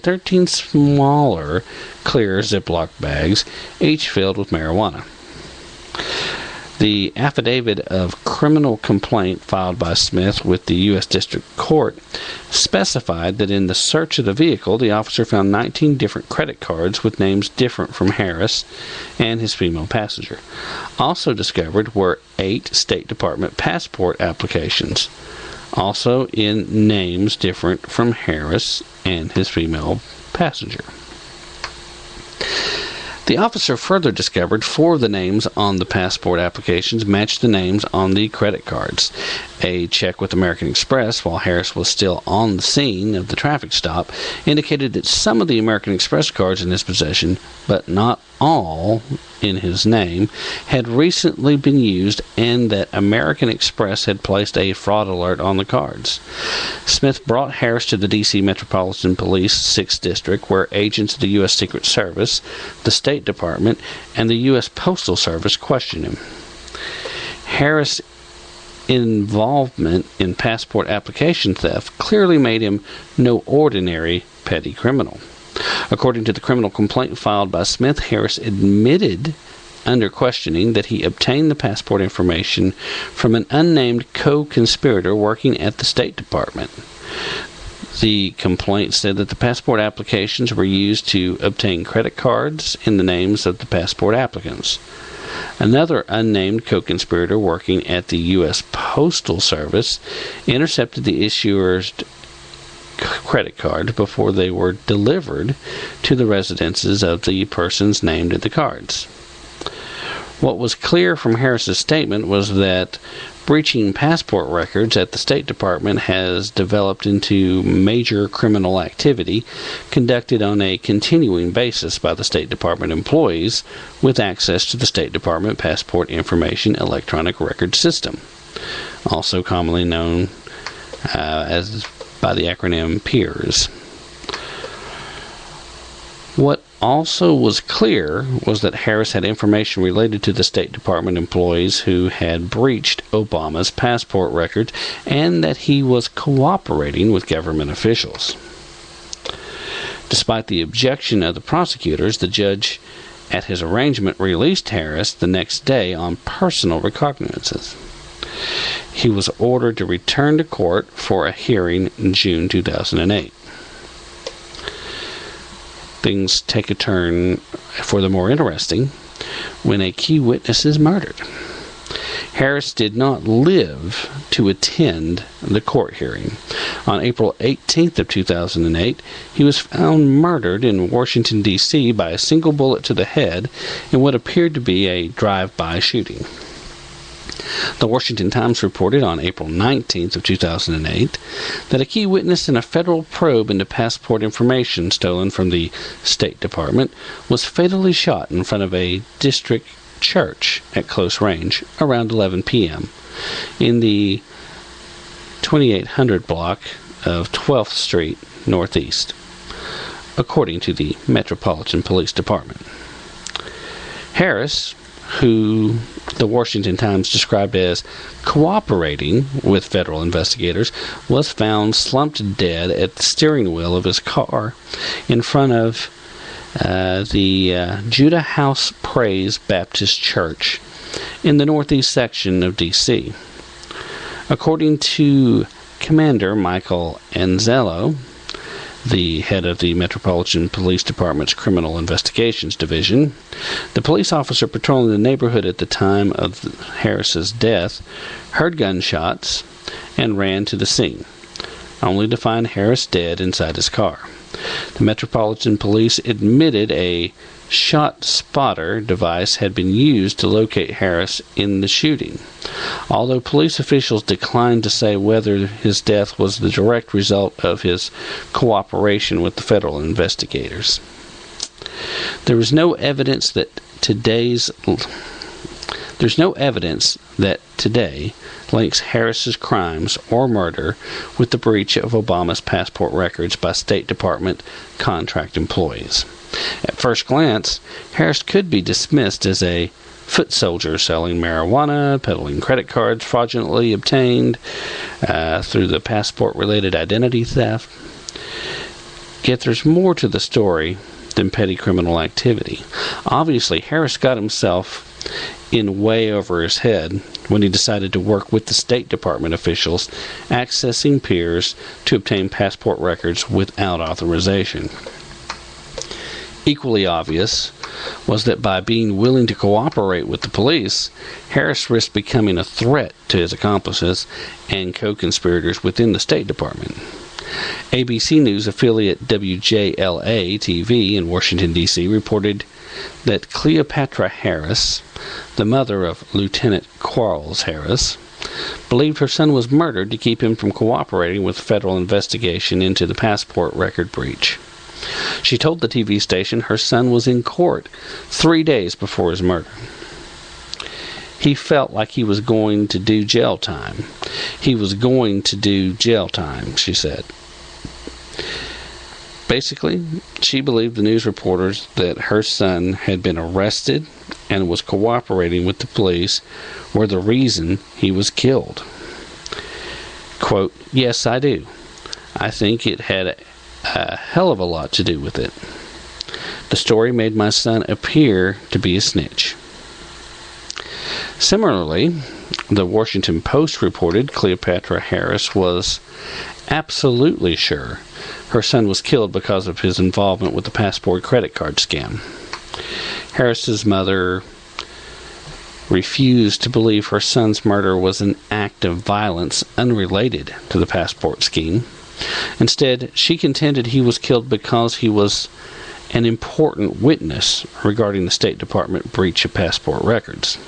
and 13 smaller clear Ziploc bags, each filled with marijuana. The affidavit of criminal complaint filed by Smith with the U.S. District Court specified that in the search of the vehicle, the officer found 19 different credit cards with names different from Harris and his female passenger. Also discovered were 8 State Department passport applications, also in names different from Harris and his female passenger. The officer further discovered 4 of the names on the passport applications matched the names on the credit cards. A check with American Express, while Harris was still on the scene of the traffic stop, indicated that some of the American Express cards in his possession, but not all in his name, had recently been used, and that American Express had placed a fraud alert on the cards. Smith brought Harris to the D.C. Metropolitan Police 6th District, where agents of the U.S. Secret Service, the State Department, and the U.S. Postal Service questioned him. Harris' involvement in passport application theft clearly made him no ordinary petty criminal. According to the criminal complaint filed by Smith, Harris admitted under questioning that he obtained the passport information from an unnamed co-conspirator working at the State Department. The complaint said that the passport applications were used to obtain credit cards in the names of the passport applicants. Another unnamed co-conspirator working at the U.S. Postal Service intercepted the issuer's credit card before they were delivered to the residences of the persons named in the cards. What was clear from Harris's statement was that breaching passport records at the State Department has developed into major criminal activity conducted on a continuing basis by the State Department employees with access to the State Department Passport Information Electronic Record System, also commonly known as by the acronym PEERS. What also was clear was that Harris had information related to the State Department employees who had breached Obama's passport records, and that he was cooperating with government officials. Despite the objection of the prosecutors, the judge at his arraignment released Harris the next day on personal recognizances. He was ordered to return to court for a hearing in June 2008. Things take a turn for the more interesting when a key witness is murdered. Harris did not live to attend the court hearing. On April 18th of 2008, he was found murdered in Washington, D.C. by a single bullet to the head in what appeared to be a drive-by shooting. The Washington Times reported on April 19th of 2008 that a key witness in a federal probe into passport information stolen from the State Department was fatally shot in front of a district church at close range around 11 p.m. in the 2800 block of 12th Street Northeast, according to the Metropolitan Police Department. Harris, who the Washington Times described as cooperating with federal investigators, was found slumped dead at the steering wheel of his car in front of the Judah House Praise Baptist Church in the northeast section of D.C. According to Commander Michael Anzello, the head of the Metropolitan Police Department's Criminal Investigations Division, the police officer patrolling the neighborhood at the time of Harris's death heard gunshots and ran to the scene, only to find Harris dead inside his car. The Metropolitan Police admitted a shot spotter device had been used to locate Harris in the shooting, although police officials declined to say whether his death was the direct result of his cooperation with the federal investigators. There is no evidence that today links Harris's crimes or murder with the breach of Obama's passport records by State Department contract employees. At first glance, Harris could be dismissed as a foot soldier selling marijuana, peddling credit cards fraudulently obtained through the passport-related identity theft. Yet there's more to the story than petty criminal activity. Obviously, Harris got himself in way over his head when he decided to work with the State Department officials accessing peers to obtain passport records without authorization. Equally obvious was that by being willing to cooperate with the police, Harris risked becoming a threat to his accomplices and co-conspirators within the State Department. ABC News affiliate WJLA-TV in Washington, D.C. reported that Cleopatra Harris, the mother of Lieutenant Quarles Harris, believed her son was murdered to keep him from cooperating with federal investigation into the passport record breach. She told the TV station her son was in court 3 days before his murder. He felt like he was going to do jail time. He was going to do jail time, she said. Basically, she believed the news reporters that her son had been arrested and was cooperating with the police were the reason he was killed. Quote, "Yes, I do. I think it had a hell of a lot to do with it. The story made my son appear to be a snitch." Similarly, the Washington Post reported Cleopatra Harris was absolutely sure her son was killed because of his involvement with the passport credit card scam. Harris's mother refused to believe her son's murder was an act of violence unrelated to the passport scheme. Instead, she contended he was killed because he was an important witness regarding the State Department breach of passport records.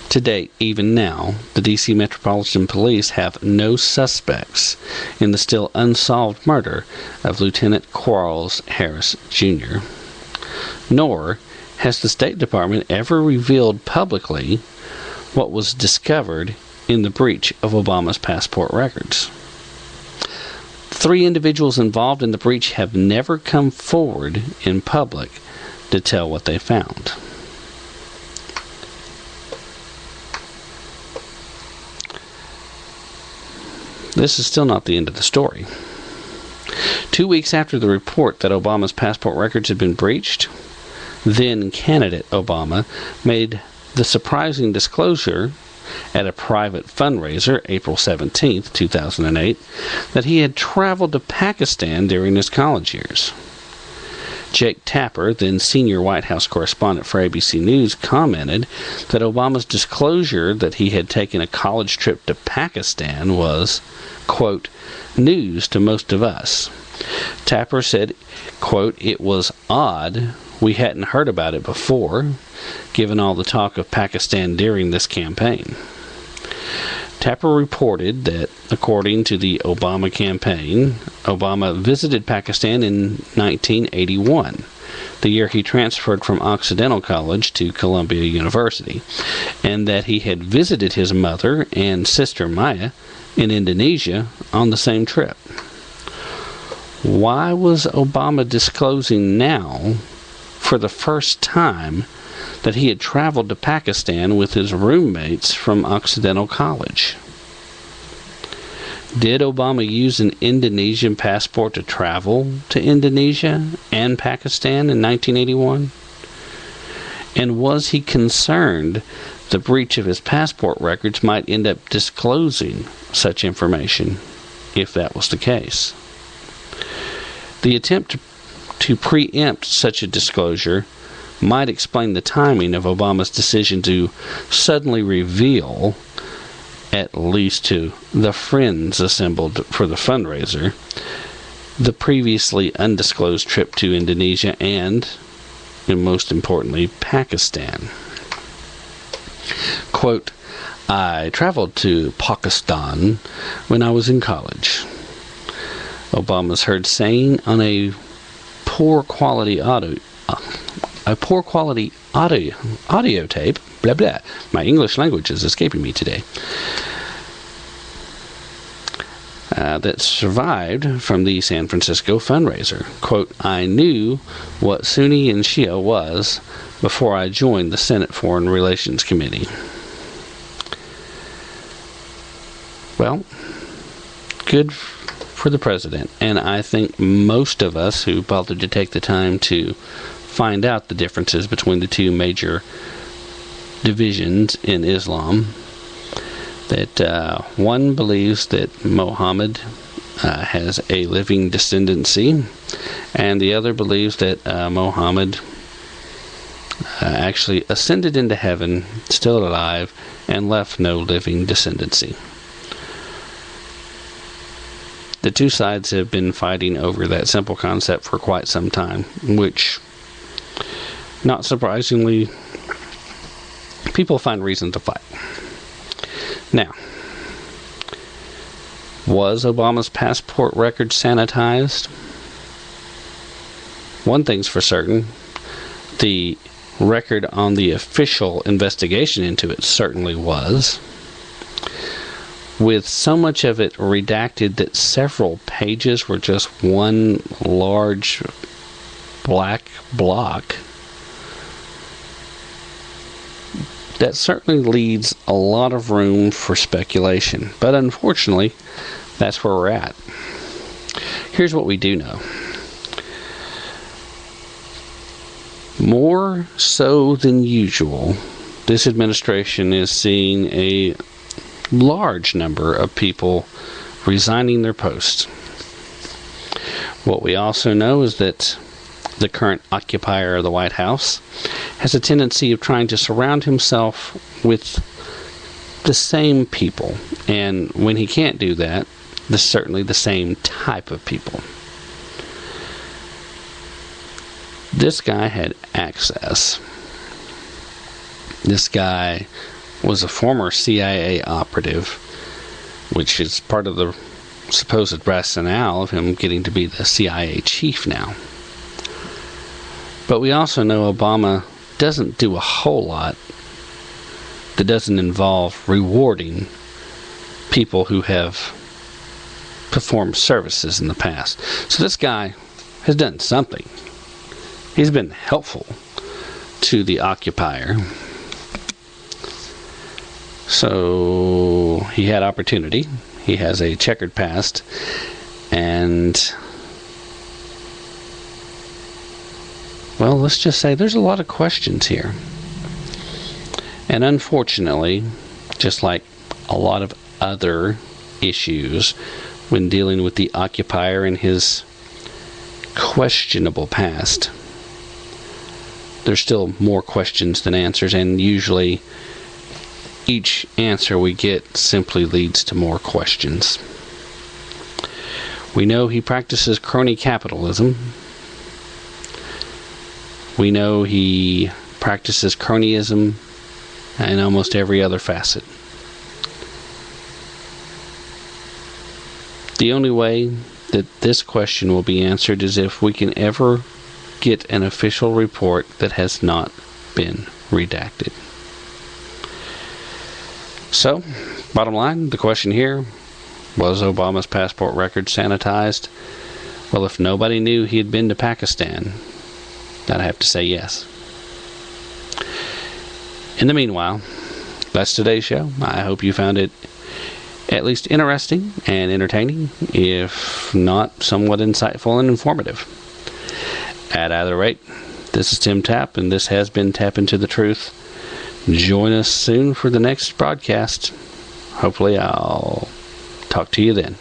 To date, even now, the D.C. Metropolitan Police have no suspects in the still unsolved murder of Lieutenant Quarles Harris, Jr. Nor has the State Department ever revealed publicly what was discovered in the breach of Obama's passport records. 3 individuals involved in the breach have never come forward in public to tell what they found. This is still not the end of the story. 2 weeks after the report that Obama's passport records had been breached, then candidate Obama made the surprising disclosure at a private fundraiser, April 17, 2008, that he had traveled to Pakistan during his college years. Jake Tapper, then senior White House correspondent for ABC News, commented that Obama's disclosure that he had taken a college trip to Pakistan was, quote, news to most of us. Tapper said, quote, "It was odd. We hadn't heard about it before, given all the talk of Pakistan during this campaign." Tapper reported that, according to the Obama campaign, Obama visited Pakistan in 1981, the year he transferred from Occidental College to Columbia University, and that he had visited his mother and sister Maya in Indonesia on the same trip. Why was Obama disclosing now, for the first time, that he had traveled to Pakistan with his roommates from Occidental College? Did Obama use an Indonesian passport to travel to Indonesia and Pakistan in 1981? And was he concerned the breach of his passport records might end up disclosing such information, if that was the case? The attempt to preempt such a disclosure might explain the timing of Obama's decision to suddenly reveal, at least to the friends assembled for the fundraiser, the previously undisclosed trip to Indonesia and most importantly, Pakistan. Quote, "I traveled to Pakistan when I was in college," Obama's heard saying on a poor quality audio tape. Blah blah. My English language is escaping me today. That survived from the San Francisco fundraiser. Quote, "I knew what Sunni and Shia was before I joined the Senate Foreign Relations Committee." Well, good for the president. And I think most of us who bothered to take the time to find out the differences between the two major divisions in Islam, that one believes that Muhammad has a living descendancy, and the other believes that Muhammad actually ascended into heaven, still alive, and left no living descendancy. The two sides have been fighting over that simple concept for quite some time, which, not surprisingly, people find reason to fight. Now, was Obama's passport record sanitized? One thing's for certain, the record on the official investigation into it certainly was, with so much of it redacted that several pages were just one large black block. That certainly leaves a lot of room for speculation, but unfortunately, that's where we're at. Here's what we do know. More so than usual, this administration is seeing a large number of people resigning their posts. What we also know is that the current occupier of the White House has a tendency of trying to surround himself with the same people. And when he can't do that, there's certainly the same type of people. This guy had access. This guy was a former CIA operative, which is part of the supposed rationale of him getting to be the CIA chief now. But we also know Obama doesn't do a whole lot that doesn't involve rewarding people who have performed services in the past. So this guy has done something. He's been helpful to the occupier. So he had opportunity. He has a checkered past. And, well, let's just say there's a lot of questions here. And unfortunately, just like a lot of other issues when dealing with the occupier and his questionable past, there's still more questions than answers, and usually each answer we get simply leads to more questions. We know he practices crony capitalism. We know he practices cronyism in almost every other facet. The only way that this question will be answered is if we can ever get an official report that has not been redacted. So, bottom line, the question here, was Obama's passport record sanitized? Well, if nobody knew he had been to Pakistan, I'd have to say yes. In the meanwhile, that's today's show. I hope you found it at least interesting and entertaining, if not somewhat insightful and informative. At either rate, this is Tim Tapp, and this has been Tap Into the Truth. Join us soon for the next broadcast. Hopefully I'll talk to you then.